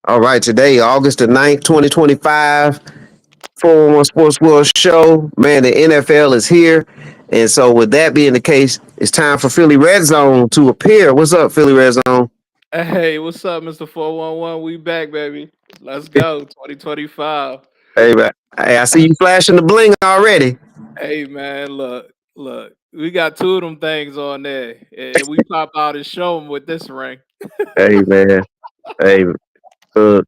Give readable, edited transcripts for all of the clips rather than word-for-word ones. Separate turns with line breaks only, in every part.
All right, today, August the 9th, 2025, 411 Sports World Show. Man, the NFL is here. And so, with that being the case, it's time for Philly Red Zone to appear. What's up, Philly Red Zone?
Hey, what's up, Mr. 411? We back, baby. Let's go. 2025.
Hey, man. Hey, I see you flashing the bling already.
Hey, man, look. We got two of them things on there. And we pop out and show them with this ring.
Hey, man. Hey, uh,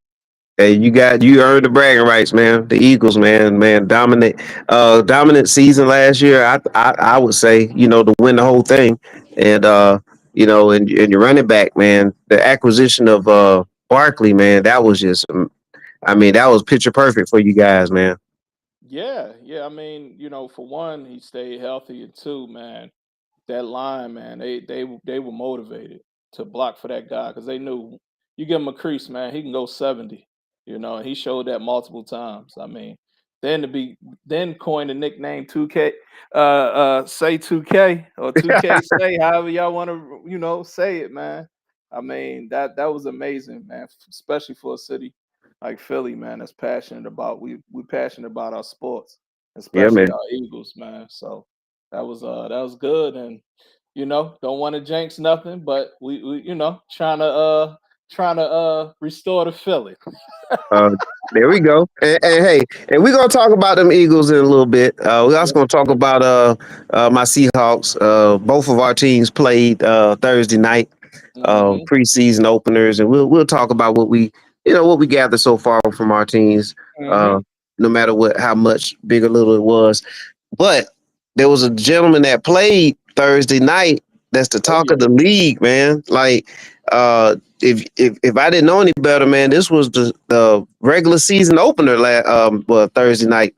hey, you earned the bragging rights, man. The Eagles, man, dominant season last year. I would say, to win the whole thing, and and your running back, man, the acquisition of Barkley, man, that was just, that was picture perfect for you guys, man.
Yeah. I mean, for one, he stayed healthy, and two, man, that line, man, they were motivated to block for that guy because they knew you give him a crease, man, he can go 70. And he showed that multiple times. I mean, then coin the nickname 2K, say 2K or 2K say however y'all want to, say it, man. I mean, that was amazing, man, especially for a city like Philly, man, that's passionate about we passionate about our sports,
Yeah,
especially
man.
our Eagles, man. So that was good, and don't want to jinx nothing, but we trying to restore the Philly.
Uh, there we go. And hey, and we're gonna talk about them Eagles in a little bit. We're also
Yes,
gonna talk
sir.
about my Seahawks. Both of our teams played Thursday night,
Hmm.
preseason openers, and we'll talk about what we gathered so far from our teams. Uh,
Hmm.
no matter how much big or little it was, but there was a gentleman that played Thursday night. That's the
Oh
talk
yeah.
of the league, man. Like, if I didn't know any better, man, this was the regular season opener Thursday night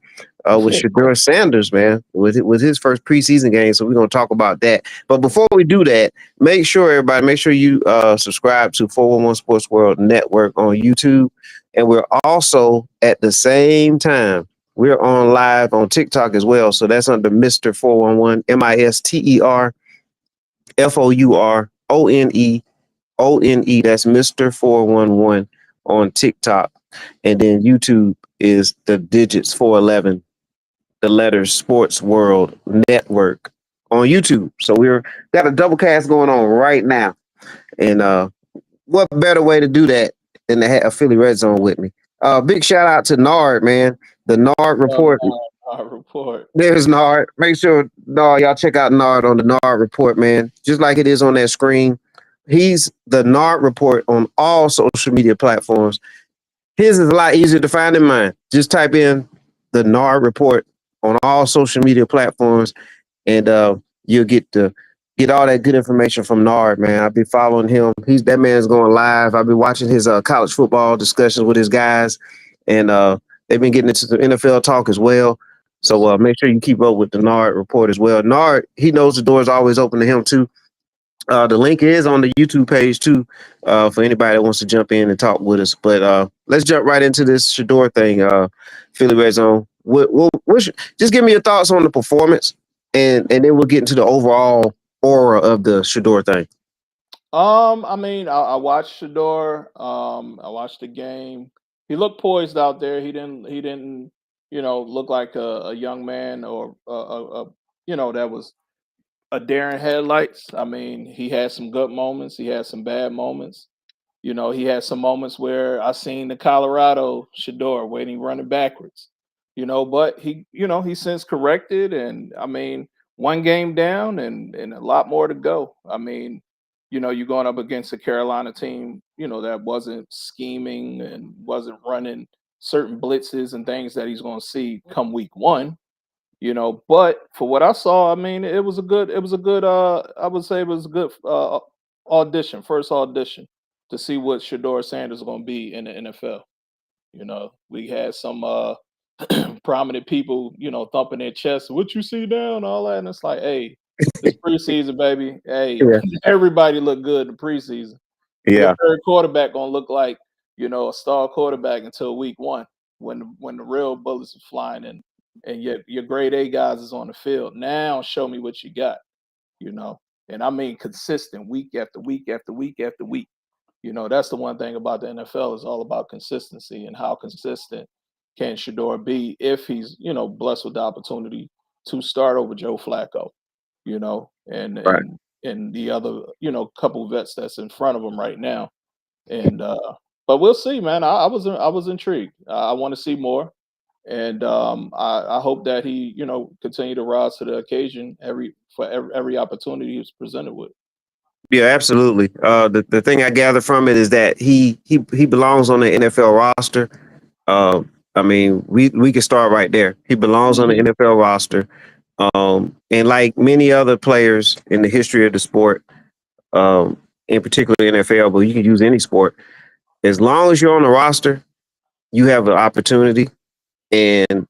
with Shedeur Sanders, man, with his first preseason game. So we're gonna talk about that. But before we do that, make sure you subscribe to 411 Sports World Network on YouTube, and we're also at the same time we're on live on TikTok as well. So that's under Mr. 411, Mister411. That's Mr. 411 on TikTok. And then YouTube is the digits 411, the letters Sports World Network on YouTube. So we're got a double cast going on right now. And what better way to do that than to have a Philly Red Zone with me? Big shout out to Nard, man. The Nard
Love
report.
our report.
There's Nard. Make sure Nard, y'all check out Nard on the Nard report, man. Just like it is on that screen. He's the Nard report on all social media platforms. His is a lot easier to find than mine. Just type in the Nard report on all social media platforms, and you'll get all that good information from Nard, man. I'll be following him. That man's going live. I've been watching his college football discussions with his guys, and they've been getting into the NFL talk as well. So make sure you keep up with the Nard report as well. Nard, he knows the door is always open to him too. The link is on the YouTube page too, for anybody that wants to jump in and talk with us. But let's jump right into this Shedeur thing, Philly Red Zone. Just give me your thoughts on the performance, and then we'll get into the overall aura of the Shedeur thing.
I mean, I watched Shador. I watched the game. He looked poised out there. He didn't, look like a young man or that was a daring headlights. I mean, he had some good moments. He had some bad moments. He had some moments where I seen the Colorado Shador waiting, running backwards. But he since corrected, and I mean, one game down and a lot more to go. I mean, you're going up against a Carolina team, that wasn't scheming and wasn't running certain blitzes and things that he's going to see come week one. But for what I saw, I mean, it was a good I would say it was a good audition, first audition to see what Shedeur Sanders is going to be in the NFL. We had some prominent people, thumping their chests, what you see down, all that. And it's like, hey, it's preseason, baby. Hey,
Yeah,
everybody look good in the preseason. Your
yeah,
third quarterback gonna look like, a star quarterback until week one when the real bullets are flying and your grade A guys is on the field. Now show me what you got, you know. And I mean consistent week after week after week after week. You know, that's the one thing about the NFL is all about consistency and how consistent can Shedeur be if he's, you know, blessed with the opportunity to start over Joe Flacco, you know,
Right.
and the other, you know, couple vets that's in front of him right now. And but we'll see, man. I was intrigued. I want to see more. And I hope that he, you know, continue to rise to the occasion every opportunity he's presented with.
Yeah, absolutely. The thing I gather from it is that he belongs on the NFL roster. I mean, we can start right there. He belongs on the
Mhm.
NFL roster. And like many other players in the history of the sport, in particular NFL, but you can use any sport. As long as you're on the roster, you have an opportunity. And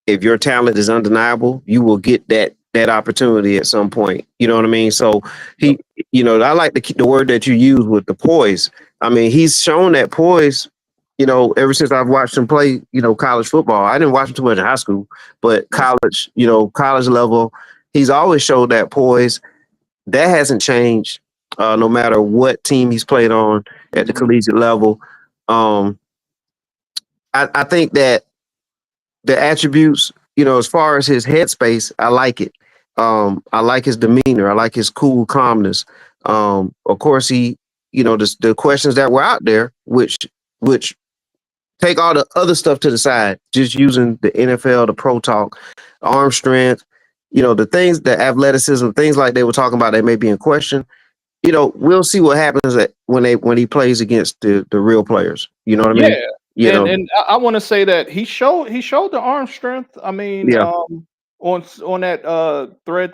if your talent is undeniable, you will get that opportunity at some point. You know what I mean? So
Yep.
he, I like the word that you use with the poise. I mean, he's shown that poise. Ever since I've watched him play, college football. I didn't watch him too much in high school, but
Right.
college, college level, he's always showed that poise. That hasn't changed, no matter what team he's played on at the
Mhm.
collegiate level. Um, I think that the attributes, as far as his headspace, I like it. I like his demeanor. I like his cool calmness. Of course, the questions that were out there, which take all the other stuff to the side, just using the NFL, the pro talk, arm strength, the things, the athleticism, things like they were talking about that may be in question. We'll see what happens when he plays against the real players. You know what I mean?
Yeah,
You know,
and I want to say that he showed the arm strength. I mean,
yeah,
on that thread,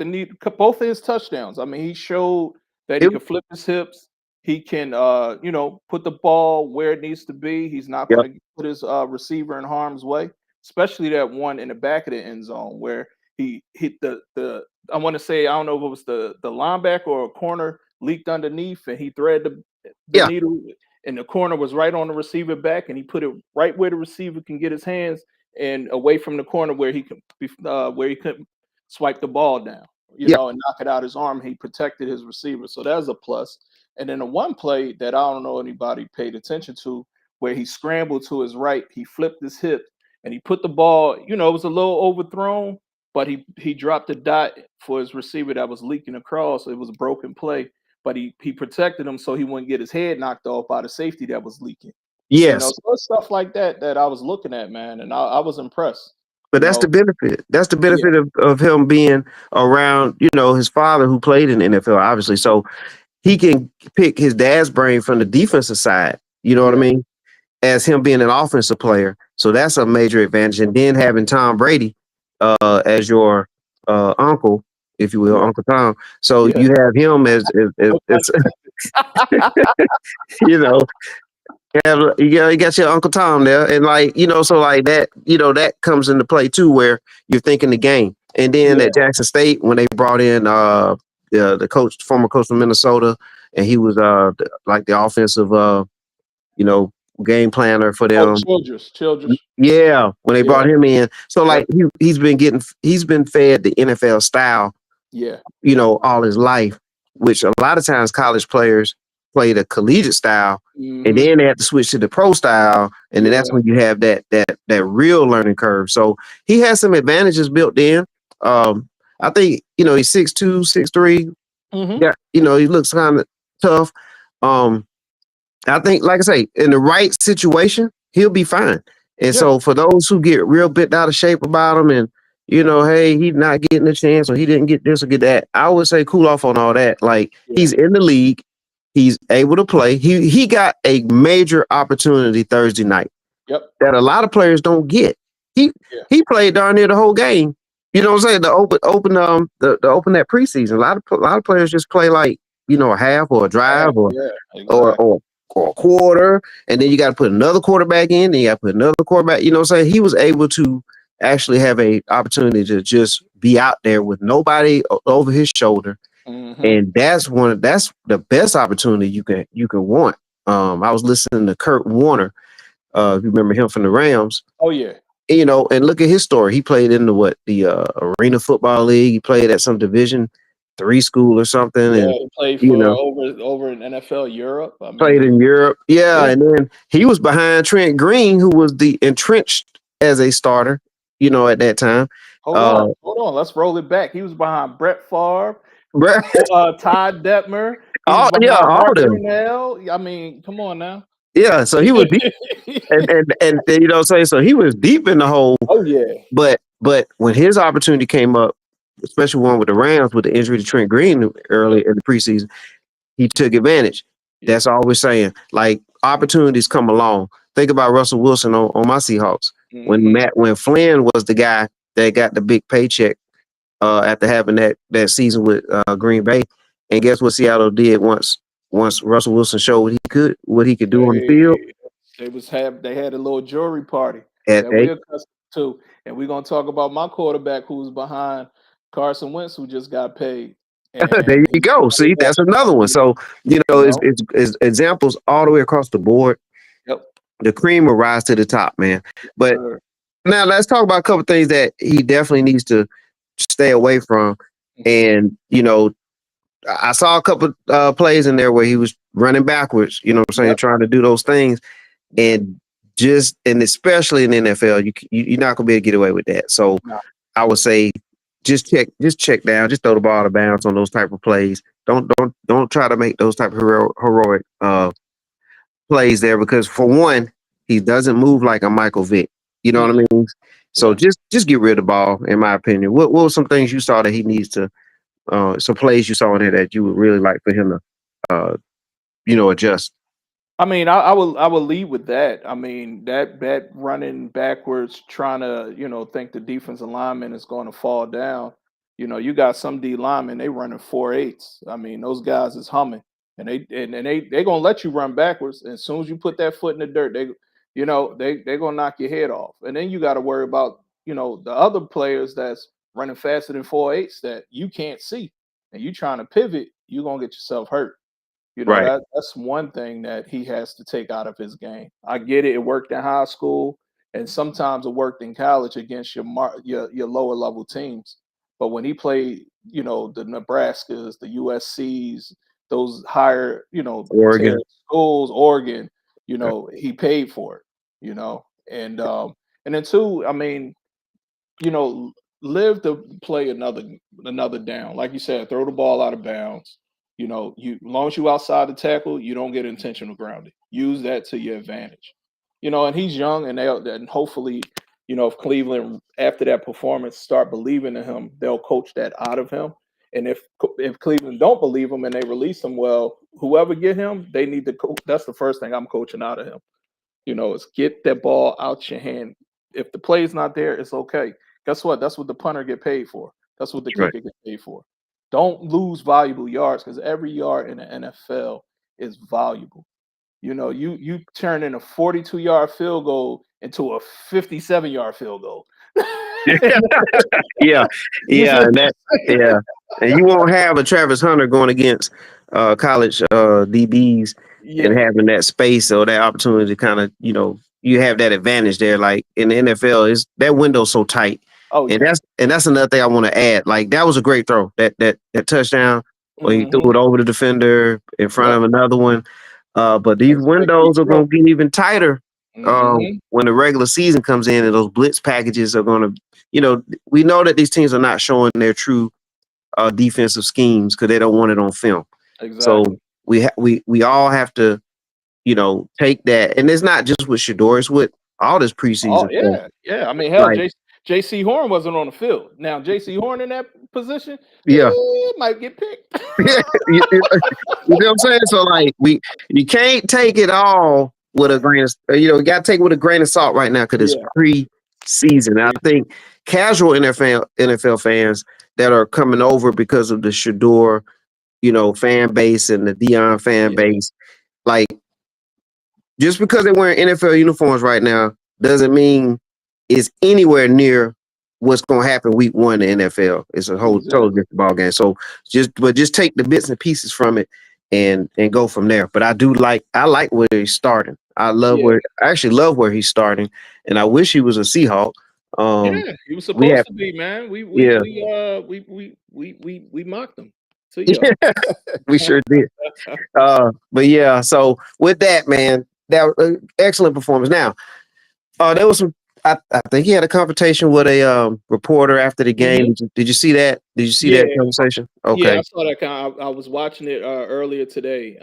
both of his touchdowns. I mean, he showed that he
it,
could flip his hips. He can, you know, put the ball where it needs to be. He's not
yeah,
going to put his receiver in harm's way, especially that one in the back of the end zone where he hit the. I want to say I don't know if it was the linebacker or a corner leaked underneath, and he threaded the
yeah,
needle and the corner was right on the receiver back, and he put it right where the receiver can get his hands and away from the corner where he couldn't swipe the ball down, you
yeah,
know, and knock it out his arm. He protected his receiver, so that's a plus. And then the one play that I don't know anybody paid attention to, where he scrambled to his right, he flipped his hip, and he put the ball. You know, it was a little overthrown, but he dropped the dot for his receiver that was leaking across. So it was a broken play, but he protected him so he wouldn't get his head knocked off by the safety that was leaking. You know,
yes.
so it's stuff like that that I was looking at, man, and I was impressed.
But
You
that's the
know,
benefit. That's the
yeah,
benefit of him being around, his father who played in the NFL, obviously. So he can pick his dad's brain from the defensive side. You know what I
yeah,
mean? As him being an offensive player. So that's a major advantage. And then having Tom Brady as your uncle, if you will,
yeah,
Uncle Tom. So
yeah.
you have him
No pun intended.
you know, you got your Uncle Tom there, and so like that, that comes into play too, where you're thinking the game. And then
Yeah.
at Jackson State, when they brought in the coach, former coach from Minnesota, and he was like the offensive you know game planner for
Oh,
them.
Childress.
Yeah, when they
Yeah.
brought him in, so
Yep.
like he's been fed the NFL style,
Yeah.
all his life, which a lot of times college players play the collegiate style and
Hmm.
then they have to switch to the pro style. And then that's
Yeah.
when you have that real learning curve. So he has some advantages built in. I think, he's 6'2", 6'3".
Hmm.
Yeah, he looks kind of tough. Um, I think, like I say, in the right situation, he'll be fine. And
Yeah.
so for those who get real bit out of shape about him and, hey, he's not getting a chance or he didn't get this or get that, I would say cool off on all that. Like
Yeah.
he's in the league. He's able to play. He got a major opportunity Thursday night
Yep.
that a lot of players don't get. He
Yeah.
he played darn near the whole game. You know what I'm saying? The open that preseason. A lot of players just play like, a half or a
Yeah.
drive
Yeah.
or
Exactly.
or or a quarter, and then you got to put another quarterback in, then you got to put another quarterback. You know what I'm saying? He was able to actually have a opportunity to just be out there with nobody over his shoulder,
Hmm.
and that's the best opportunity you can want. I was listening to Kurt Warner, if you remember him from the Rams,
Oh yeah.
and look at his story. He played in the Arena Football League. He played at some division 3 school or something,
Yeah,
and
he played
you
for
know
over in NFL Europe. I
played
mean,
in Europe. Yeah,
yeah.
and then he was behind Trent Green, who was the entrenched as a starter. At that time. Uh,
Hold on. Let's roll it back. He was behind Brett Favre,
bruh,
Todd Detmer. He was
all yeah,
behind
all
Mark
of them.
Brunell. I mean, come on now.
Yeah, so he was deep, and so he was deep in the hole.
Oh yeah,
But when his opportunity came up, especially one with the Rams with the injury to Trent Green early in the preseason, he took advantage.
yeah.
That's all we're saying. Like opportunities come along. Think about Russell Wilson on my Seahawks.
Hmm.
When Flynn was the guy that got the big paycheck after having that season with Green Bay, and guess what Seattle did once Russell Wilson showed what he could do on the field
They had a little jury party
at
that
eight.
we're accustomed to, and we're gonna talk about my quarterback who's behind Carson Wentz, who just got paid,
There
and
you
he's
go. See, that's another one. So
you know,
it's examples all the way across the board.
yep,
The cream will rise to the top, man. But
sir.
now let's talk about a couple things that he definitely needs to stay away from.
Mhm.
And I saw a couple plays in there where he was running backwards. You know what I'm saying,
Yep,
trying to do those things,
yep.
and especially in the NFL, you're not gonna be able to get away with that. So
No,
I would say just check down, just throw the ball out of bounds on those type of plays. Don't try to make those type of heroic plays there because for one, he doesn't move like a Michael Vick. You know what
mm-mm.
I mean? So
Yeah.
just get rid of the ball, in my opinion. What were some things you saw that he needs to some plays you saw in there that you would really like for him to adjust?
I mean, I will lead with that. I mean, that running backwards, trying to think the defensive lineman is going to fall down. You got some D linemen, they running 4.8s. I mean, those guys is humming, and they gonna let you run backwards. And as soon as you put that foot in the dirt, they gonna knock your head off. And then you got to worry about the other players that's running faster than 4.8s that you can't see, and you trying to pivot, you gonna get yourself hurt.
Right.
That's one thing that he has to take out of his game. I get it; it worked in high school, and sometimes it worked in college against your lower level teams. But when he played, the Nebraskas, the USC's, those higher, tier
Oregon.
schools, Oregon, he paid for it. And and then two, I mean, you know, live to play another down. Like you said, throw the ball out of bounds. You as long as you outside the tackle, you don't get intentional grounding. Use that to your advantage. And he's young, and hopefully, if Cleveland after that performance start believing in him, they'll coach that out of him. And if Cleveland don't believe him and they release him, well, whoever get him, they need to. That's the first thing I'm coaching out of him. Is get that ball out your hand. If the play's not there, it's okay. Guess what? That's what the punter get paid for. That's what the
Right.
kicker get paid for. Don't lose valuable yards because every yard in the NFL is valuable. You turn in a 42-yard field goal into a 57-yard field goal.
Yeah,
You see
yeah,
what
and
I'm
that
saying?
yeah, and you won't have a Travis Hunter going against college DBs and
Yeah.
having that space or that opportunity to kind of you have that advantage there. Like in the NFL, is that window so tight,
Oh
and
yeah.
that's another thing I want to add. Like that was a great throw that touchdown where he threw
Hmm.
it over the defender in front
Yep.
of another one. But these
That's a big key
windows are
throw.
going to get even tighter
Hmm.
when the regular season comes in, and those blitz packages are going to we know that these teams are not showing their true defensive schemes because they don't want it on film. So
Exactly.
we all have to take that, and it's not just with Shedeur, it's with all this
Oh
preseason stuff.
yeah, yeah. I mean, hell,
Like
J.C. Horn wasn't on the field. Now J.C. Horn in that position,
yeah,
might get picked.
you know what I'm saying. So like you can't take it all with a grain of you got to take it with a grain of salt right now because it's
Yeah,
preseason. I think casual NFL fans that are coming over because of the Shedeur fan base and the Dion fan
yeah,
base. Like, just because they're wearing NFL uniforms right now doesn't mean it's anywhere near what's going to happen week one in the NFL. It's a whole totally
exactly.
different ball game. So just take the bits and pieces from it and go from there. But I like where he's starting.
Yeah,
I actually love where he's starting, and I wish he was a Seahawk. Um,
yeah. He was
we have
supposed to be, man. We we
yeah
we uh we we we we we mocked him. So yeah.
We sure did. But yeah, so with that, man, that excellent performance. Now, there was some. I think he had a confrontation with a reporter after the game.
Mhm.
Did you see that? Did you see
Yeah.
that conversation?
Yeah,
Okay.
I saw that I was watching it earlier today.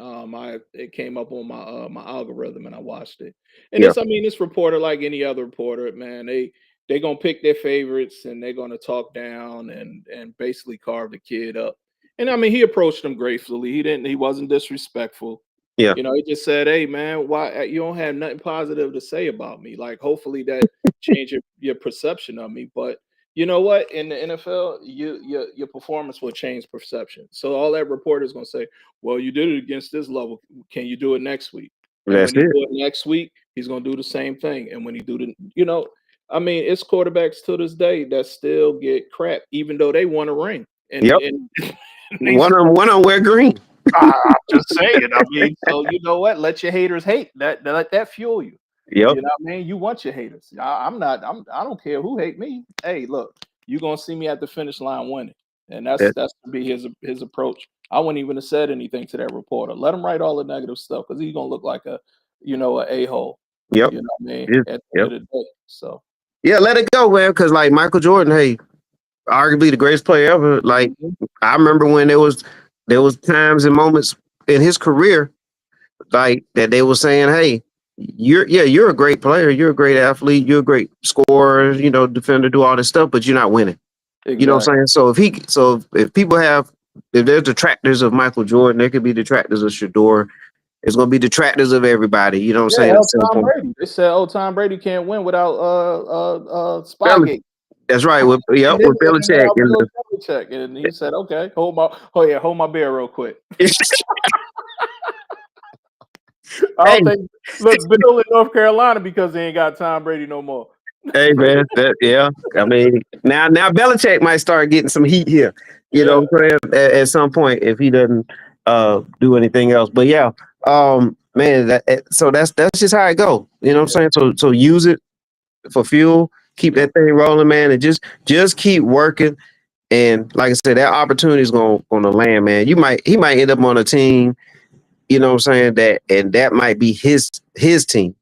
It came up on my algorithm and I watched it. And
Yeah.
this, I mean, this reporter, like any other reporter, man, they gonna pick their favorites and they're gonna talk down and basically carve the kid up. And I mean, he approached him gracefully. He wasn't disrespectful.
Yeah.
You know, he just said, "Hey, man, why you don't have nothing positive to say about me?" Like, hopefully that change your perception of me. But you know what? In the NFL, your performance will change perception. So all that reporter is going to say, "Well, you did it against this level. Can you do it next week?" And
That's
when he
it.
do it next week, he's going to do the same thing. And when he do the, you know, I mean, it's quarterbacks to this day that still get crap, even though they won a ring. And
Yep.
these,
One on wear green.
I'm just saying. I mean, so you know what? Let your haters hate. Let that fuel you.
Yep.
You know what I mean? You want your haters. I'm not. I don't care who hate me. Hey, look, you gonna see me at the finish line winning, and
That-
that's gonna be his approach. I wouldn't even have said anything to that reporter. Let him write all the negative stuff because he's gonna look like a hole.
Yep.
You know what I mean?
Yep.
At the
Yep.
end of the day. So
Yeah, let it go, man. Because like Michael Jordan, hey, arguably the greatest player ever. Like
mhm.
I remember when there was times and moments in his career like that they were saying, "Hey, you're a great player, you're a great athlete, you're a great scorer, defender, do all this stuff, but you're not winning." You know what
Exactly.
I'm saying? If people have if there's detractors of Michael Jordan, there could be detractors of Shedeur. It's gonna be detractors of everybody. You know what I'm
Yeah,
saying? At some
Tom
point,
Brady. They said, "Oh, Tom Brady can't win without
Belichick.
Spygate."
That's right. With
And then
Belichick
without
and
Bill Belichick, and he said, "Okay, hold my beer real quick." I
hey,
don't think look, Bill in North Carolina because they ain't got Tom Brady no more.
hey, man, yeah. I mean, now Belichick might start getting some heat here. You know
Yeah,
what I'm saying? At some point, if he doesn't do anything else. But yeah, man, so that's just how it go. You know what
yeah,
I'm saying? So use it for fuel. Keep
yeah,
that thing rolling, man, and just keep working. And like I said, that opportunity is gonna land, man. He might end up on a team. You know what I'm saying? That might be his team,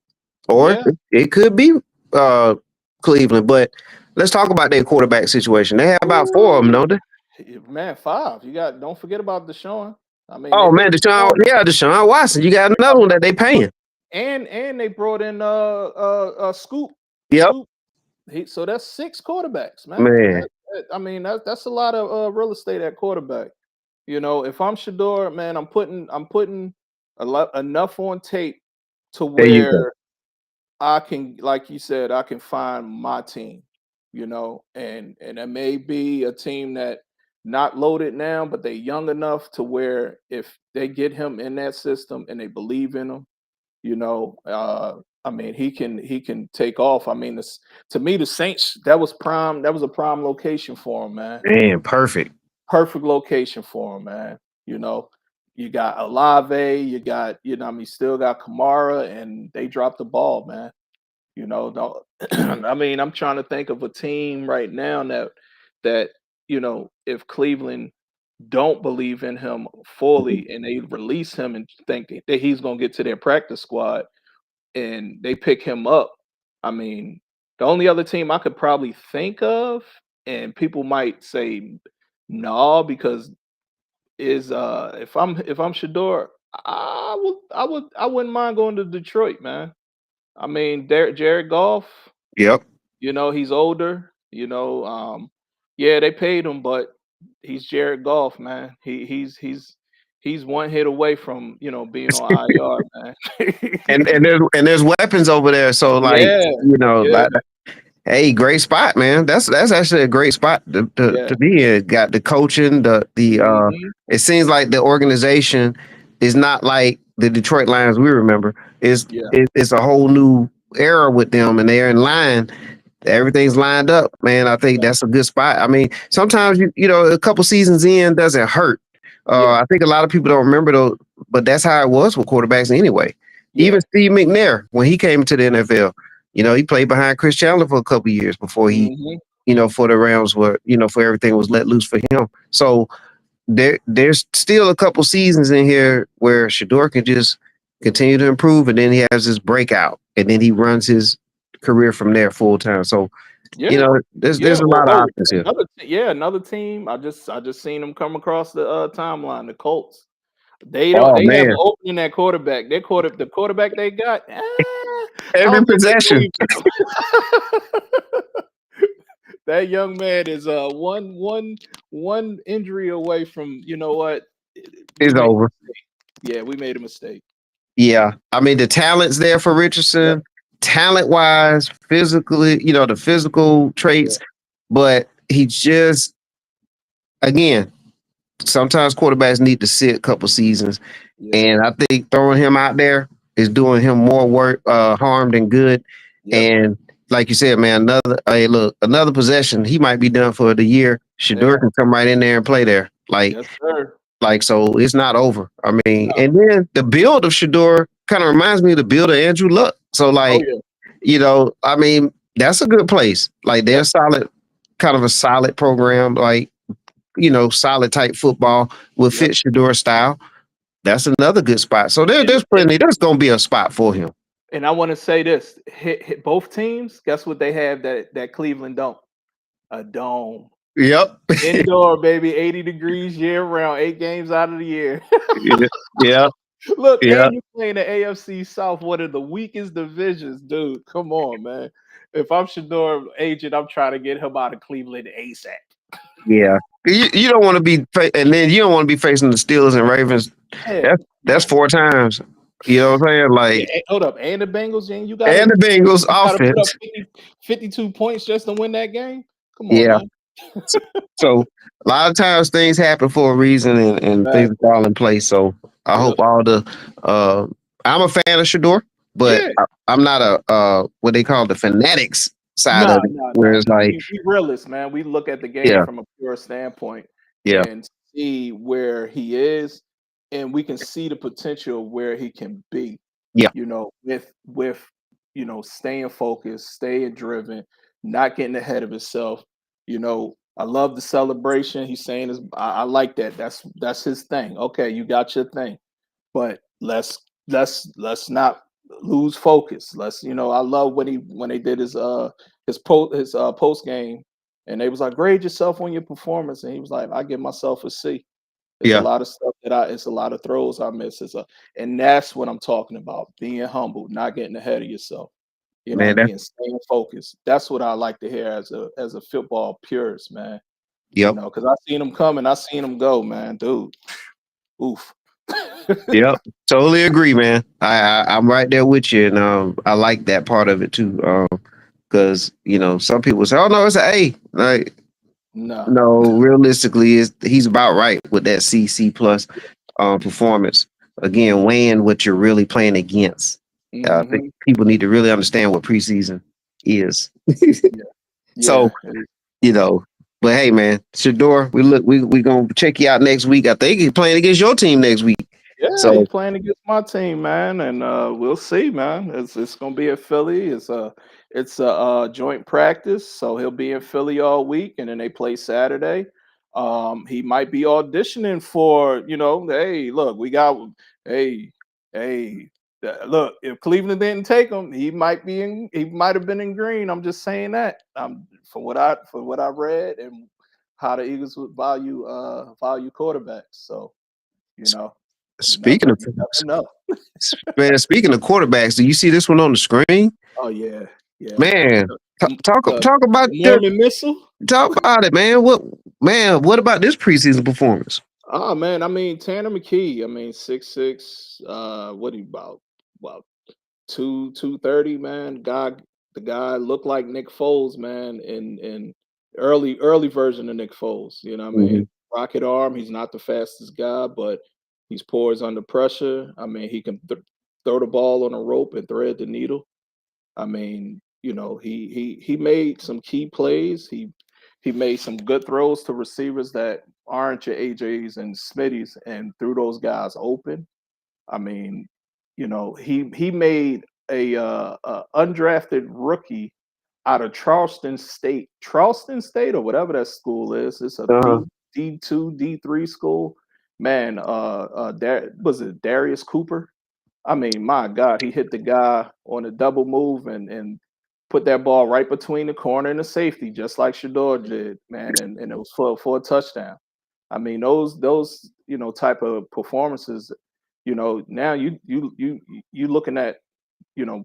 or
yeah.
it could be uh Cleveland. But let's talk about their quarterback situation. They have about four of them,
Ooh,
don't they?
man, 5. You got don't forget about Deshaun. I mean, they
Oh man,
paid Deshaun,
Deshaun Watson. You got another one that they paying.
and they brought in Scoop.
Yep,
Scoop. So that's 6 quarterbacks, man.
man.
I mean, that's a lot of real estate at quarterback. You know, if I'm Shador, man, I'm putting a lot enough on tape to
There you go.
where I can, like you said, I can find my team, and it may be a team that not loaded now, but they young enough to where if they get him in that system and they believe in him, I mean, he can take off. I mean, to me, the Saints, that was a prime location for him, man.
Man, perfect.
Perfect location for him, man. You know, you got Olave, you got, I mean, still got Kamara, and they dropped the ball, man. Don't, I mean, I'm trying to think of a team right now that if Cleveland don't believe in him fully and they release him and think that he's gonna get to their practice squad and they pick him up. I mean, the only other team I could probably think of, and people might say no because is if I'm Shador, I wouldn't mind going to Detroit, man. I mean, Jared Goff,
Yep.
he's older. Yeah, they paid him, but he's Jared Goff, man. He's one hit away from being on IR, man.
And there's weapons over there. So like
Yeah, yeah,
like, hey, great spot, man. That's actually a great spot to, to,
yeah.
to be in. Got the coaching, the
Mhm.
it seems like the organization is not like the Detroit Lions we remember.
Yeah,
It's a whole new era with them and they're in line. Everything's lined up, man. I think
yeah,
that's a good spot. I mean, sometimes a couple seasons in doesn't hurt.
yeah,
I think a lot of people don't remember though, but that's how it was with quarterbacks anyway.
yeah.
Even Steve McNair, when he came to the NFL, he played behind Chris Chandler for a couple years before he,
Mhm.
for the Rams were, for everything was let loose for him. So there's still a couple seasons in here where Shedeur can just continue to improve, and then he has his breakout, and then he runs his career from there full time. So
Yeah,
there's a lot of options here.
another team. I just seen them come across the timeline. The Colts. They
Oh
have an
man,
opening at quarterback. The quarterback they got. I
every
don't think they
possession
believe in him. That young man is one injury away from, you know what? We
is
made
over.
yeah, we made a mistake.
Yeah, I mean the talent's there for
Yep.
Richardson, talent wise, physically, the physical
Yeah.
traits, but he just again sometimes quarterbacks need to sit a couple seasons,
Yeah.
and I think throwing him out there is doing him more work harm than good.
Yep.
And like you said, man, another possession, he might be done for the year.
Yeah.
Shedeur can come right in there and play there,
Yes, sir.
so it's not over. I mean,
No.
and then the build of Shedeur kind of reminds me of the build of Andrew Luck. So
Oh
like,
yeah.
I mean, that's a good place. Like they're
Yep.
solid, kind of a solid program. Like solid type football will
Yep.
fit Shedeur style. That's another good spot. So
And,
there's plenty. There's going to be a spot for him.
and I want to say this: hit both teams. Guess what they have that Cleveland don't? A dome.
Yep.
Indoor, baby, 80 degrees year round, 8 games out of the year.
Yeah.
Look,
Yeah.
and you playing the AFC South, one of the weakest divisions, dude. Come on, man. If I'm Shedeur agent, I'm trying to get him out of Cleveland ASAP.
Yeah. You don't want to be, and then you don't want to be facing the Steelers and Ravens.
Hell
That's
no.
4 times. You know what I'm saying?
Yeah,
Like,
hold up. And the Bengals, and you
and
gotta
the Bengals
you gotta put up
offense.
52 points just to win that game. Come on,
Yeah.
man.
So a lot of times things happen for a reason, and things
Exactly.
fall in place. So I
Yep.
hope all the I'm a fan of Shedeur, but
Yeah.
I'm not a what they call the fanatics side
No,
of it,
no,
where
no,
it's
no.
like,
We realists, man. We look at the game
yeah,
from a pure standpoint
yeah,
and see where he is, and we can see the potential where he can be.
yeah,
With staying focused, staying driven, not getting ahead of himself. I love the celebration. He's saying is I like that. That's his thing. Okay, you got your thing, but let's not lose focus. I love when they did his post game, and they was like, grade yourself on your performance, and he was like, I give myself a C. It's a
yeah,
lot of stuff it's a lot of throws I miss. And that's what I'm talking about: being humble, not getting ahead of yourself. You know what
man.
I mean? Staying focused. That's what I like to hear as a football purist, man.
Yep,
Because I seen him come and I seen him go, man, dude. Oof.
yep. Totally agree, man. I'm right there with you, and I like that part of it too. Because some people say, "Oh no, it's an A." Like,
No.
no, realistically, he's about right with that C plus performance. Again, weighing what you're really playing against. I think
Hmm.
people need to really understand what preseason is.
Yeah.
So,
Yeah.
you know, but hey, man, Shedeur, we gonna check you out next week. I think he's playing against your team next week.
Yeah,
So,
he's playing against my team, man, and we'll see, man. It's gonna be at Philly. It's a joint practice, so he'll be in Philly all week, and then they play Saturday. He might be auditioning for, hey, look, hey, hey, look, if Cleveland didn't take him, he might have been in green. I'm just saying that. For what I read and how the Eagles would value quarterbacks. So, you know.
speaking of
You never know.
man, speaking of quarterbacks, do you see this one on the screen?
Oh yeah, yeah.
Man,
The, the
talk about
Mormon missile.
it, man. What about this preseason performance?
Oh man, I mean Tanner McKee. I mean 6'6". What he about 230, man. The guy looked like Nick Foles, man. In early version of Nick Foles. You know what I
Mhm.
mean? Rocket arm. He's not the fastest guy, but he's poised under pressure. I mean, he can throw the ball on a rope and thread the needle. I mean, he made some key plays. He made some good throws to receivers that aren't your AJs and Smitties and threw those guys open. I mean, he made a undrafted rookie out of Charleston State or whatever that school is. It's a
Uh-huh.
B. D2, D3 school. Man, was it Darius Cooper? I mean, my God, he hit the guy on a double move and put that ball right between the corner and the safety, just like Shedeur did, man, and it was for a touchdown. I mean, those type of performances, now you looking at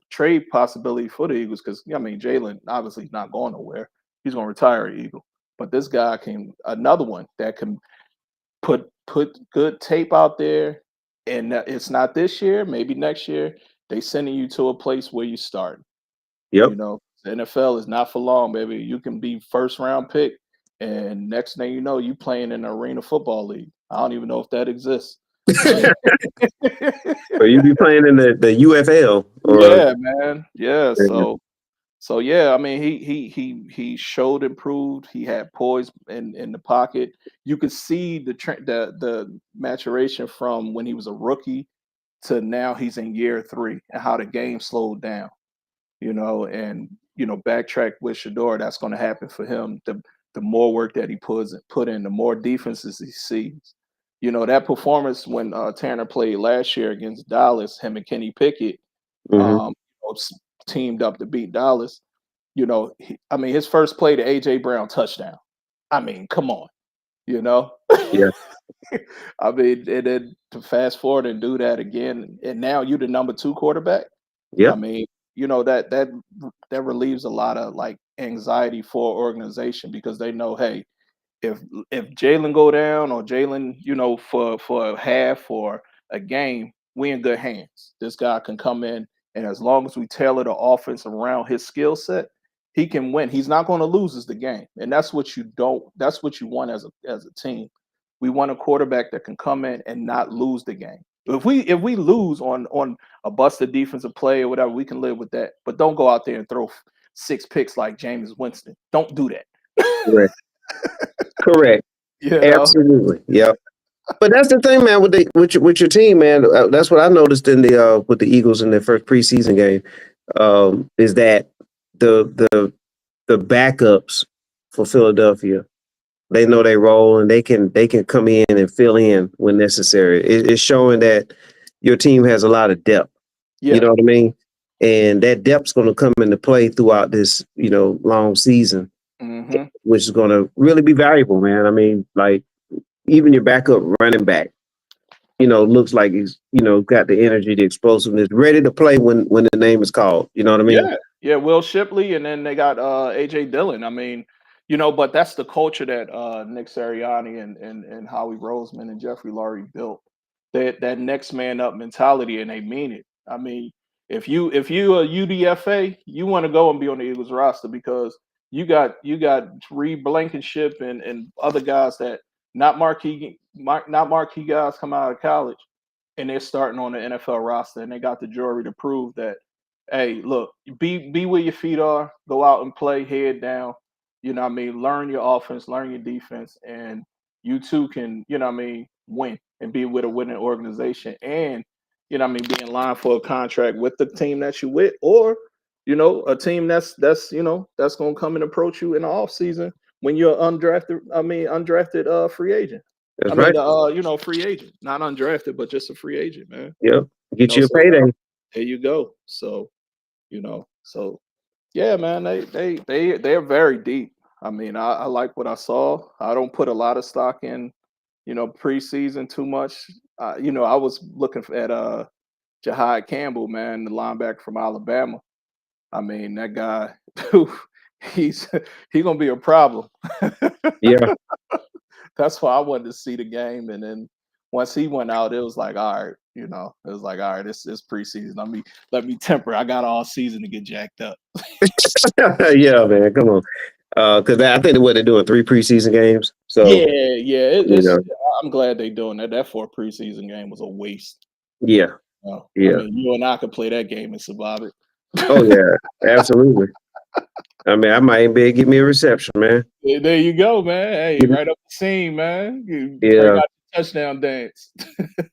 trade possibility for the Eagles because I mean Jalen obviously is not going nowhere. He's going to retire an Eagle, but this guy another one that can put good tape out there, and it's not this year, maybe next year. They sending you to a place where you start.
Yep.
The NFL is not for long, baby. You can be first round pick, and next thing you know, you playing in the Arena Football League. I don't even know if that exists.
Or you be playing in the UFL.
Yeah, man. Yeah. So yeah, I mean, he showed improved. He had poise in the pocket. You could see the maturation from when he was a rookie to now he's in year 3 and how the game slowed down. And backtrack with Shedeur, that's going to happen for him. The more work that he put in, the more defenses he sees. That performance when Tanner played last year against Dallas, him and Kenny Pickett teamed up to beat Dallas. His first play, the AJ Brown touchdown. I mean, come on,
Yeah.
I mean, and then to fast forward and do that again, and now you're the number 2 quarterback.
Yeah.
I mean, that relieves a lot of like anxiety for organization because they know, hey, if Jalen go down or Jalen, for a half or a game, we in good hands. This guy can come in, and as long as we tailor the offense around his skill set, he can win. He's not going to lose us the game, and that's what you don't. That's what you want as a team. We want a quarterback that can come in and not lose the game. If we lose on a busted defensive play or whatever, we can live with that. But don't go out there and throw 6 picks like Jameis Winston. Don't do that.
Correct. Correct. Absolutely. Yep. But that's the thing, man. With your team, man. That's what I noticed in the with the Eagles in their first preseason game, is that the backups for Philadelphia, they know they role and they can come in and fill in when necessary. It's showing that your team has a lot of depth.
Yeah.
You know what I mean? And that depth's going to come into play throughout this, long season, which is going to really be valuable, man. I mean, like even your backup running back, looks like he's, got the energy, the explosiveness, ready to play when the name is called. You know what I mean?
Yeah. Will Shipley, and then they got AJ Dillon. I mean, but that's the culture that Nick Sirianni and Howie Roseman and Jeffrey Lurie built. That next man up mentality, and they mean it. I mean, if you a UDFA, you want to go and be on the Eagles roster because you got Reed Blankenship and other guys that not marquee guys come out of college, and they're starting on the NFL roster, and they got the jury to prove that. Hey, look, be where your feet are. Go out and play head down. Learn your offense, learn your defense, and you too can, win and be with a winning organization and, be in line for a contract with the team that you with, or, a team that's going to come and approach you in the offseason when you're undrafted free agent.
That's right.
Free agent, not undrafted, but just a free agent, man.
Yeah. Get you a payday.
There you go. So, yeah, man, they're very deep. I mean, I like what I saw. I don't put a lot of stock in, preseason too much. I was looking at Jahad Campbell, man, the linebacker from Alabama. I mean, that guy, he's gonna be a problem.
Yeah.
That's why I wanted to see the game, and then once he went out, it was like, all right, this is preseason. Let me temper. I got all season to get jacked up.
Yeah, man, come on. Because I think they're doing 3 preseason games. So
yeah. I'm glad they're doing that. That 4 preseason game was a waste.
Yeah. Yeah.
I mean, you and I could play that game and survive it.
Oh yeah, absolutely. I mean, I might be able to get me a reception, man.
Yeah, there you go, man. Hey, right up the seam, man. You break out the touchdown dance.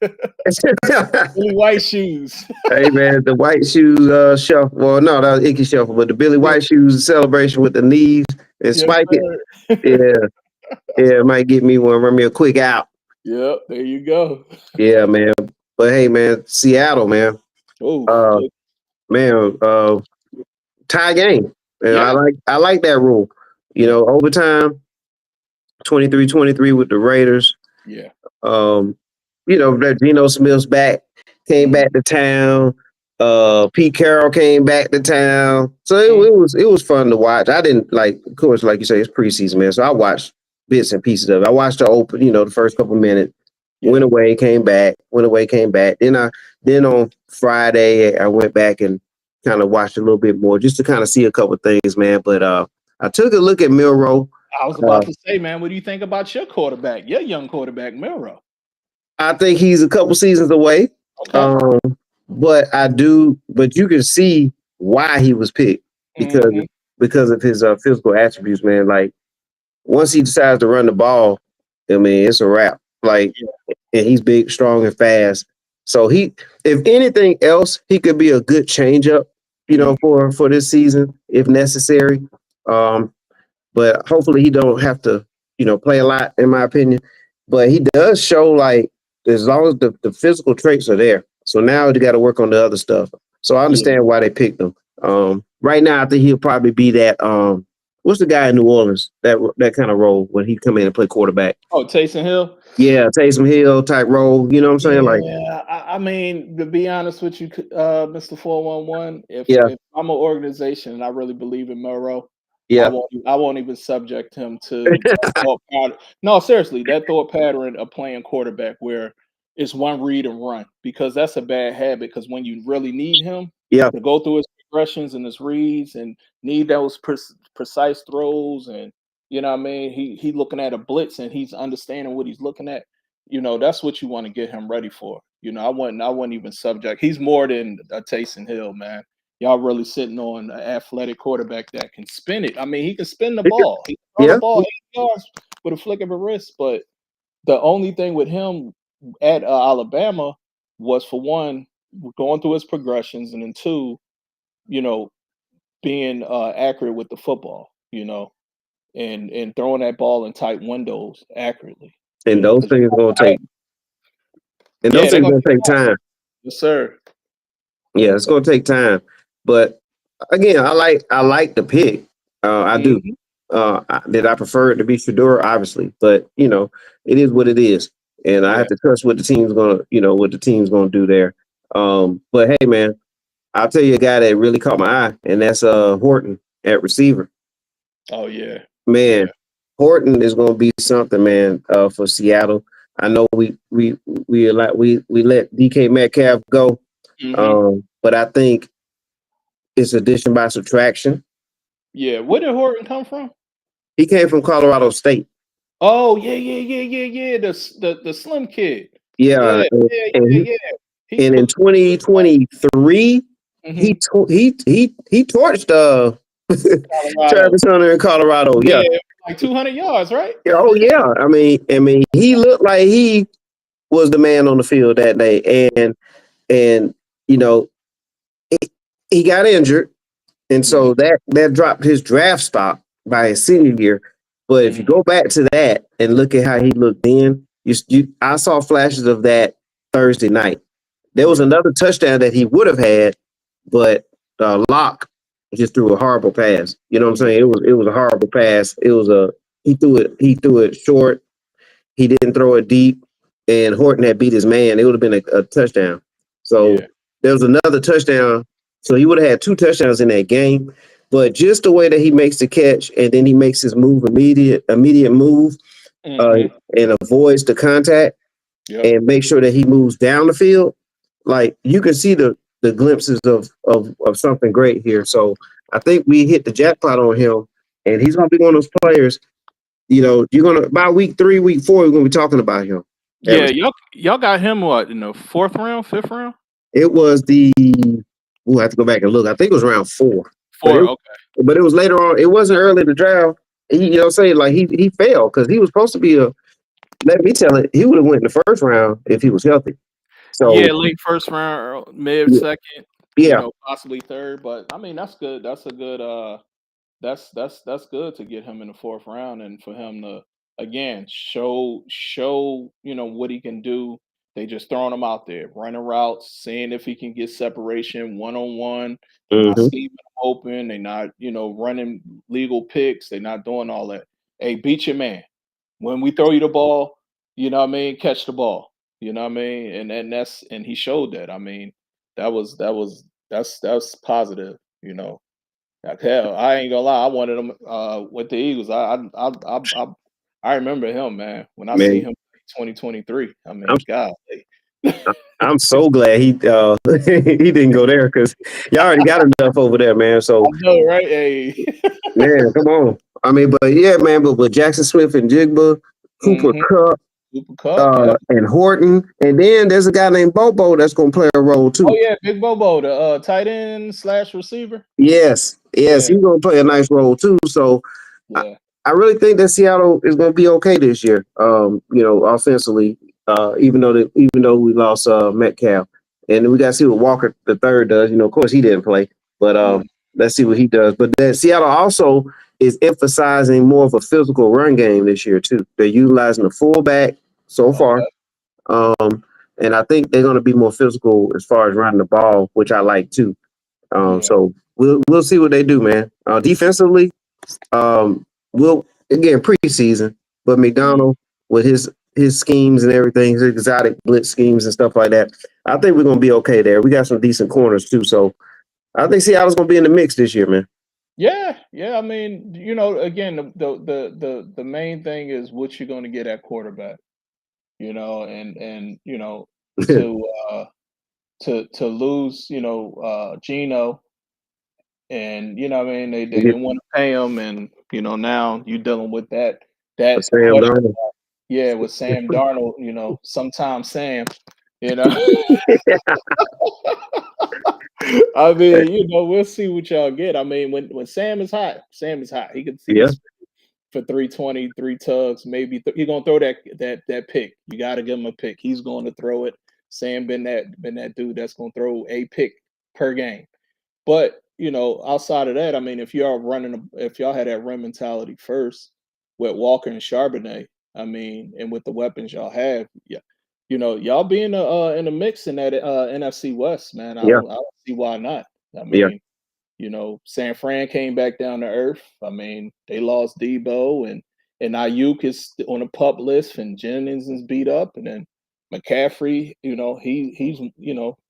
Billy White shoes.
Hey man, the white shoes shuffle. Well, no, that was Icky shuffle, but the Billy White shoes celebration with the knees and spike it. Yeah. Yeah, it might get me one. Run me a quick out.
Yep, there you go.
Yeah, man. But hey, man, Seattle, man.
Oh,
Uh, man. Tie game. And
yeah,
I like that rule. You
yeah,
know, overtime, 23-23 with the Raiders.
yeah.
Um, that Geno Smith's came
Mm,
back to town. Pete Carroll came back to town. So
mm,
it was fun to watch. I didn't like, of course, like you say, it's preseason, man. So I watched bits and pieces of it. I watched the open, the first couple minutes,
yeah,
went away, came back. Then on Friday I went back and kind of watched a little bit more just to kind of see a couple things, man. But I took a look at Milrow.
I was
Uh,
about to say, man, what do you think about your quarterback, your young quarterback, Miro?
I think he's a couple seasons away.
Okay.
Um, but you can see why he was picked because
Hmm.
because of his physical attributes, man. Like once he decides to run the ball, I mean, it's a wrap. Like,
Yeah.
and he's big, strong, and fast. So if anything else, he could be a good changeup,
Mm,
for this season if necessary. Um, but hopefully he don't have to, play a lot, in my opinion. But he does show like as long as the physical traits are there. So now you got to work on the other stuff. So I
yeah.
understand why they picked him. Right now, I think he'll probably be that. What's the guy in New Orleans that kind of role when he come in and play quarterback?
Oh, Taysom Hill.
Yeah, Taysom Hill type role. You know what I'm saying? Like,
Yeah, I mean, to be honest with you, Mr. 411,
yeah,
if I'm an organization and I really believe in Murrow,
yeah,
I won't even subject him to that thought pattern. No, seriously, that thought pattern of playing quarterback where it's one read and run, because that's a bad habit. Because when you really need him
yeah,
to go through his progressions and his reads and need those precise throws, and what I mean, he looking at a blitz and he's understanding what he's looking at. That's what you want to get him ready for. I wouldn't even subject. He's more than a Taysom Hill, man. Y'all really sitting on an athletic quarterback that can spin it. I mean, he can spin the ball. He can throw the
yeah,
ball 80 yards with a flick of a wrist. But the only thing with him at Alabama was, for one, going through his progressions, and then two, you know, being accurate with the football. And throwing that ball in tight windows accurately.
and those
Because
things are gonna take, and
yeah,
those
they're
things
gonna
are gonna take
take time.
time.
Yes, sir.
Yeah, it's gonna take time. But again, I like the pick. I do.
Mhm.
Did I prefer it to be Shedeur? Obviously, but it is what it is, and I
Yeah.
have to trust what the team's gonna do there. But hey, man, I'll tell you a guy that really caught my eye, and that's Horton at receiver.
Oh yeah. Yeah.
Man, Horton is gonna be something, man. For Seattle, I know we let DK Metcalf go,
Mhm.
but I think it's addition by subtraction.
Yeah. Where did Horton come from?
He came from Colorado State.
Oh yeah, yeah, yeah, yeah, yeah. The slim kid.
Yeah,
Yeah, yeah,
and
yeah, yeah. He
in
put.
2023,
Mhm.
he torched
Colorado.
Travis Hunter in Colorado. Yeah.
Yeah, like 200 yards, right?
Yeah, oh yeah. I mean, he looked like he was the man on the field that day, and you know he, he got injured, and
Mhm.
so that dropped his draft stock by his senior year. But if you
Mhm.
go back to that and look at how he looked then, I saw flashes of that Thursday night. There was
Yeah.
another touchdown that he would have had, but Locke just threw a horrible pass. You know what I'm
Yeah.
saying? It was a horrible pass. He threw it short. He didn't throw it deep, and Horton had beat his man. It would have been a touchdown. So
Yeah.
there was another touchdown. So he would have had two touchdowns in that game. But just the way that he makes the catch and then he makes his move immediate move, uh,
Mhm.
and avoids the contact
Yep.
and make sure that he moves down the field. Like you can see the glimpses of something great here. So I think we hit the jackpot on him, and he's gonna be one of those players. You're gonna by week 3, week 4, we're gonna be talking about him.
Yeah, y'all got him what, in the fourth round, fifth round?
It was the. We'll have to go back and look. I think it was round 4, but
Four, okay.
it was later on. It wasn't early in the draft. Saying like he failed because he was supposed to be a. Let me tell it, he would have went in the first round if he was healthy. So
Yeah, late first round, or mid
yeah,
second,
yeah,
possibly third. But I mean, that's good. That's a good. That's good to get him in the fourth round, and for him to again, show what he can do. They just throwing him out there, running routes, seeing if he can get separation one on one. They're not
Mm-hmm.
scheming him open. They're not running legal picks. They're not doing all that. Hey, beat your man. When we throw you the ball, catch the ball. You know what I mean? And he showed that. I mean, that's positive. Like, hell, I ain't gonna lie. I wanted him with the Eagles. I remember him, man. When I see
Man,
him in 2023, I
I'm
mean, God,
I'm so glad he he didn't go there because y'all already got enough over there, man.
I
So
know, right? Hey,
man, come on. I mean, but yeah, man, but Jackson Smith and Jigba, Cooper
mm-hmm.
Cup,
Cooper Cup, yeah.
and Horton, and then there's a guy named Bobo that's gonna play a role too.
Oh yeah, Big Bobo, the tight end / receiver.
Yes,
Yeah,
he's gonna play a nice role too. So
yeah,
I really think that Seattle is gonna be okay this year. Offensively, even though we lost Metcalf, and we got to see what Walker the third does. Of course he didn't play, but let's see what he does. But then Seattle also is emphasizing more of a physical run game this year too. They're utilizing the fullback so far, and I think they're going to be more physical as far as running the ball, which I like too.
yeah,
So we'll see what they do, man. Defensively, we'll again preseason, but McDonald with his schemes and everything, his exotic blitz schemes and stuff like that, I think we're gonna be okay there. We got some decent corners too, so I think Seattle's gonna be in the mix this year, man.
yeah, yeah. I mean, again, the main thing is what you're going to get at quarterback. And to to lose, Gino, and what I mean, they didn't want to pay him, and now you're dealing with that
Sam
question.
Darnold.
Yeah, with Sam Darnold, sometimes Sam, you know. I mean, we'll see what y'all get. I mean, when Sam is hot, Sam is hot. He can
Yeah,
for 320, 3 tugs, maybe he's gonna throw that pick. You got to give him a pick. He's going to throw it. Sam been that dude that's gonna throw a pick per game. But outside of that, I mean, if y'all had that run mentality first with Walker and Charbonnet, I mean, and with the weapons y'all have, yeah, y'all be in the mix in that NFC West, man.
yeah,
I don't see why not. I
yeah,
mean, San Fran came back down to earth. I mean, they lost Debo and Ayuk is on a pup list, and Jennings is beat up, and then McCaffrey, he's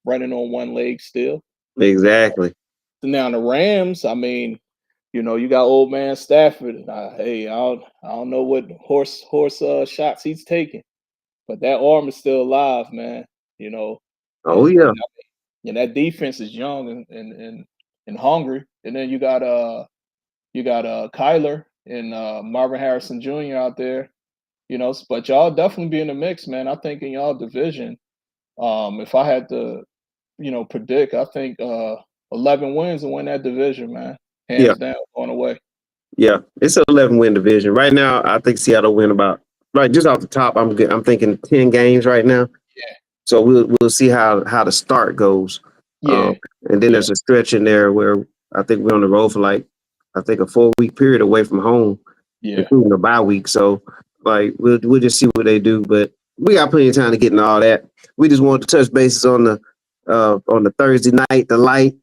running on one leg still.
exactly.
Now the Rams, I mean, you got old man Stafford. Hey, I don't know what horse shots he's taking, but that arm is still alive, man. You know,
Oh
and
yeah,
and, and that defense is young and hungry. And then you got Kyler and Marvin Harrison Jr. out there. But y'all definitely be in the mix, man. I think in y'all division, if I had to, predict, I think 11 wins and win that division, man.
yeah,
Hands down, going away.
yeah. It's an 11-win division right now. I think Seattle win about right just off the top. I'm thinking 10 games right now.
Yeah,
So we'll see how the start goes.
yeah,
And then
yeah,
there's a stretch in there where I think we're on the road for like I think a 4-week period away from home,
yeah,
including the bye week. So like we'll just see what they do. But we got plenty of time to get into all that. We just want to touch bases on the Thursday night, the light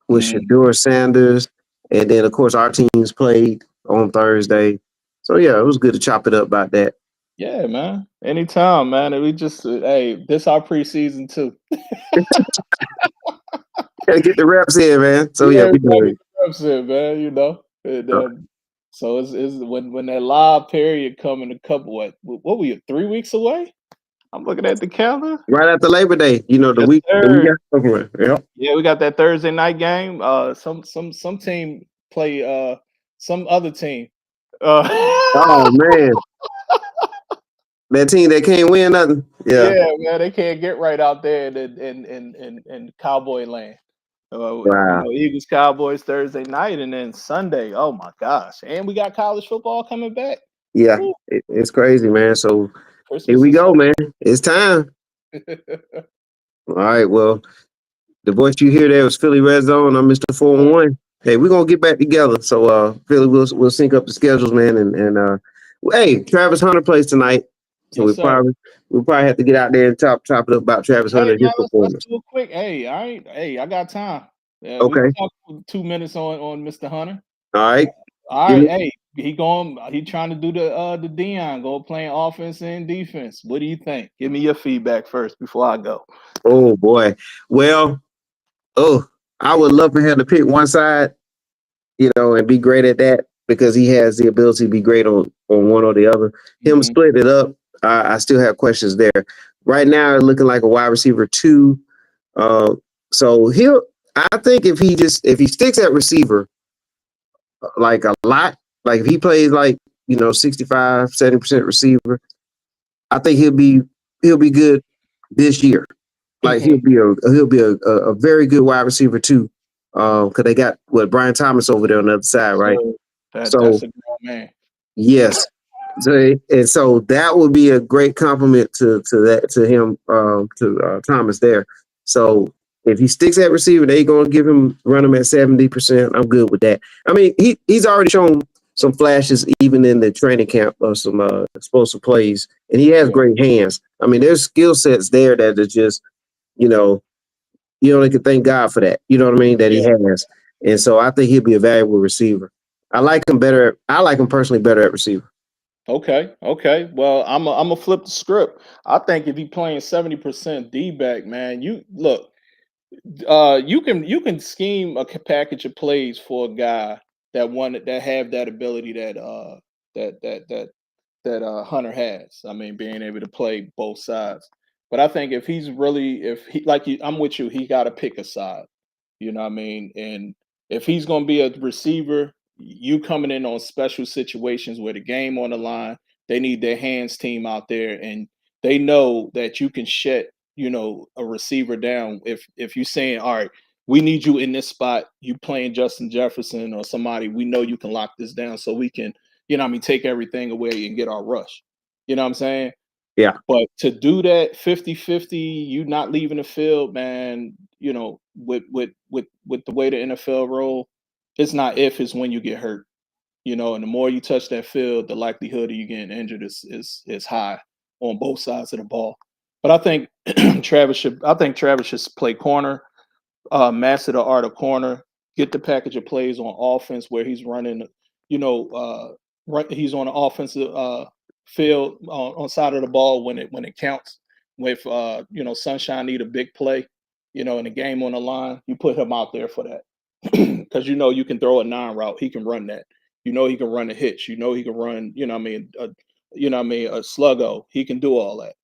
with
mm,
Shedeur Sanders. And then of course our teams played on Thursday. So yeah, it was good to chop it up about that.
yeah, man. Anytime, man. And we just hey, this our preseason too.
Gotta get the reps in, man. So yeah,
Yeah,
we
gotta
do
get the reps in, man. And,
it.
so it's when that live period come in a couple what were you 3 weeks away? I'm looking at the calendar.
Right after Labor Day, the
Yes,
week
sir.
after. Yeah.
Yeah, we got that Thursday night game. Some team play some other team. Uh,
Oh man, that team that can't win nothing. Yeah.
yeah, man, they can't get right out there in Cowboy land.
Wow.
Eagles Cowboys Thursday night, and then Sunday. Oh my gosh! And we got college football coming back.
Yeah,
Woo,
it's crazy, man. So here
Christmas
we
is
go, man. It's time.
coming.
All right. Well, the voice you hear there was Philly Redzone. I'm Mr. 411. Hey, we're gonna get back together. So Philly, we'll sync up the schedules, man, and Hey, Travis Hunter plays tonight, so
Yes, sir.
we'll probably have to get out there and chop it up about Travis Hunter
Hey,
and his
man, let's
performance.
do it quick. I got time. We
Okay,
can talk for 2 minutes on Mr. Hunter.
all right.
All
Give
right,
me-
hey, he trying to do the Dion, go playing offense and defense. What do you think? Give me your feedback first before I go.
Oh boy. Well, I would love for him to pick one side, and be great at that because he has the ability to be great on one or the other. Him
Mhm.
split it up, I still have questions there. Right now, looking like a wide receiver 2. So I think if he sticks at receiver like a lot, like if he plays like 65, 70% receiver, I think he'll be good this year. Like
Mhm.
he'll be a very good wide receiver too. Because they got Brian Thomas over there on the other side, right?
So that's
So
a grown man.
yes, so that would be a great compliment to him, to Thomas there. So if he sticks at receiver, they gonna run him at 70%. I'm good with that. I mean, he's already shown some flashes even in the training camp of some explosive plays, and he has
Yeah.
great hands. I mean, there's skill sets there that are just you know you only can thank God for that. You know what I mean? That he
Yeah.
has, and so I think he'll be a valuable receiver. I like him better. I like him personally better at receiver.
Okay. Okay. Well, I'm a flip the script. I think if he playing 70% D back, man, you look. You can scheme a package of plays for a guy that have that ability that that that Hunter has. I mean, being able to play both sides. But I think if he like you, I'm with you. He got to pick a side. You know what I mean? And if he's going to be a receiver, you coming in on special situations where the game on the line, they need their hands team out there, and they know that you can shut a receiver down if you're saying, all right, we need you in this spot, you playing Justin Jefferson or somebody, we know you can lock this down so we can take everything away and get our rush. You know what I'm saying?
Yeah.
But to do that 50-50, you not leaving the field, man, with the way the NFL roll, it's not if, it's when you get hurt. And the more you touch that field, the likelihood of you getting injured is high on both sides of the ball. But I think Travis should play corner, master the art of corner, get the package of plays on offense where he's running, he's on the offensive field on side of the ball when it counts. With Sunshine need a big play, in the game on the line, you put him out there for that because you can throw a 9 route, he can run that. He can run a hitch. He can run. A sluggo. He can do all that.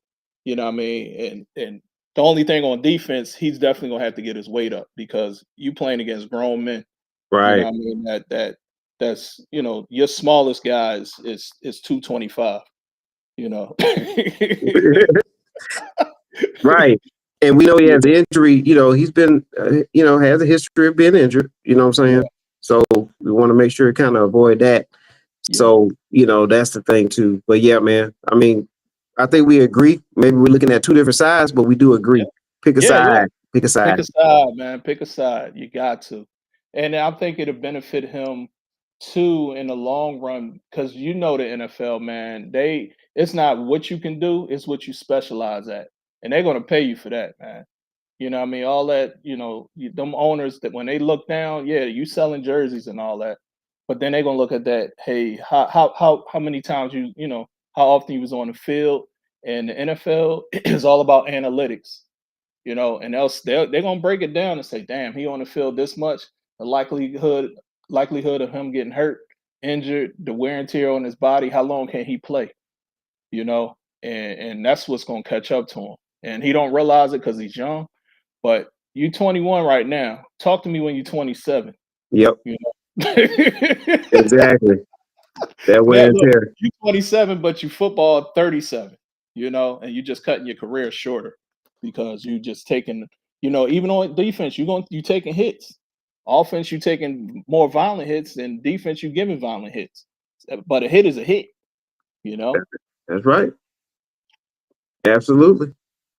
You know what I mean? And the only thing on defense, he's definitely gonna have to get his weight up because you playing against grown men. You know
Right.
what I mean? That's your smallest guy is 225. You know.
Right. And we know he has an injury. He's been, has a history of being injured. You know what I'm
Yeah,
saying? So we want to make sure to kind of avoid that.
yeah,
So, that's the thing too. But yeah, man, I mean, I think we agree. Maybe we're looking at two different sides, but we do
yeah,
agree. Pick a
yeah, yeah.
side. Pick a
Pick
side.
a side, man. Pick a side. You got to. And I think it'll benefit him too in the long run because the NFL, man, it's not what you can do, it's what you specialize at. And they're gonna pay you for that, man. You know what I mean? All that, them owners that when they look down, yeah, you selling jerseys and all that. But then they're gonna look at that, hey, how many times how often you was on the field. And the NFL is all about analytics, and else they're gonna break it down and say, damn, he on the field this much, the likelihood of him getting hurt, injured, the wear and tear on his body, how long can he play? And that's what's gonna catch up to him. And he don't realize it because he's young, but you 21 right now. Talk to me when you're 27.
Yep.
You know.
Exactly. That wear
Now
and
look,
tear.
you 27, but you football 37, and you just cutting your career shorter because you just taking, even on defense, you taking hits. Offense, you taking more violent hits, and defense, you giving violent hits. But a hit is a hit, you know?
That's right. Absolutely.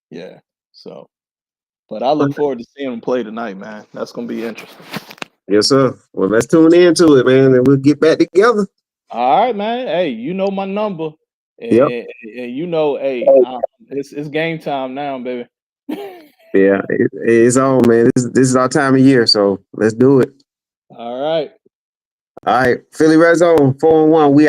Yeah. So, but I look forward to seeing him play tonight, man. That's gonna be interesting.
Yes, sir. Well, let's tune into it, man, and we'll get back together.
All right, man. Hey, you know my number,
Yep.
and you know, hey, it's game time now, baby.
Yeah, it's on, man. This is our time of year, so let's do it.
All right.
All right, Philly Red Zone 411. We